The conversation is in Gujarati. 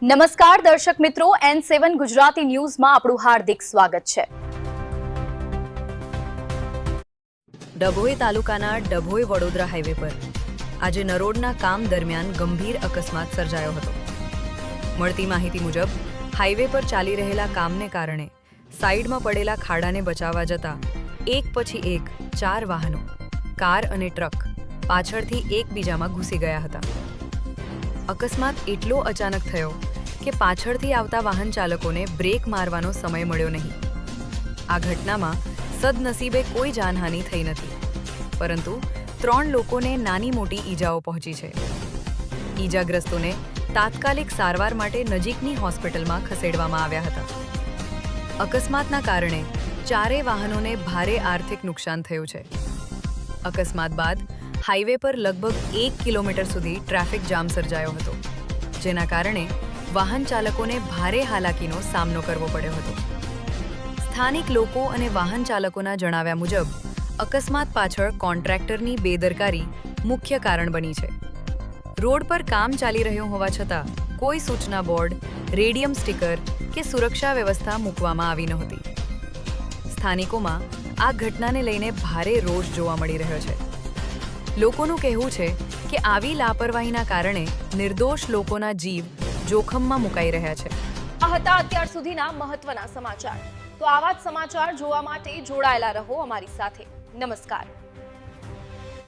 નમસ્કાર દર્શક મિત્રો, N7 ગુજરાતી ન્યૂઝમાં આપણું હાર્દિક સ્વાગત છે। ડભોઈ તાલુકાના ડભોઈ વડોદરા હાઈવે પર આજે નરોડના કામ દરમિયાન ગંભીર અકસ્માત સર્જાયો હતો। મળતી માહિતી મુજબ હાઈવે પર ચાલી રહેલા કામને કારણે સાઈડમાં પડેલા ખાડાને બચાવવા જતા એક પછી એક 4 વાહનો, કાર અને ટ્રક પાછળથી એકબીજામાં ઘૂસી ગયા હતા। અકસ્માત એટલો અચાનક થયો કે પાછળથી આવતા વાહન ચાલકોને બ્રેક મારવાનો સમય મળ્યો નહીં। આ ઘટનામાં સદનસીબે કોઈ જાનહાનિ થઈ નથી, પરંતુ 3 લોકોને નાની મોટી ઈજાઓ પહોંચી છે। ઈજાગ્રસ્તોને તાત્કાલિક સારવાર માટે નજીકની હોસ્પિટલમાં ખસેડવામાં આવ્યા હતા। અકસ્માતના કારણે 4 વાહનોને ભારે આર્થિક નુકસાન થયું છે। અકસ્માત બાદ હાઈવે પર લગભગ 1 કિલોમીટર સુધી ટ્રાફિક જામ સર્જાયો હતો, જેના કારણે વાહન ચાલકોને ભારે હાલાકીનો સામનો કરવો પડ્યો હતો। સ્થાનિક લોકો અને વાહન ચાલકોના જણાવ્યા મુજબ અકસ્માત પાછળ કોન્ટ્રાક્ટરની બેદરકારી મુખ્ય કારણ બની છે। રોડ પર કામ ચાલી રહ્યું હોવા છતાં કોઈ સૂચના બોર્ડ, રેડિયમ સ્ટીકર કે સુરક્ષા વ્યવસ્થા મૂકવામાં આવી નહોતી। સ્થાનિકોમાં આ ઘટનાને લઈને ભારે રોષ જોવા મળી રહ્યો છે। લોકોનું કહેવું છે કે આવી લાપરવાહીના કારણે નિર્દોષ લોકોના જીવ જોખમમાં મુકાઈ રહ્યા છે। આ હતા અત્યાર સુધીના મહત્વના સમાચાર। તો આવા જ સમાચાર જોવા માટે જોડાયેલા રહો અમારી સાથે। નમસ્કાર।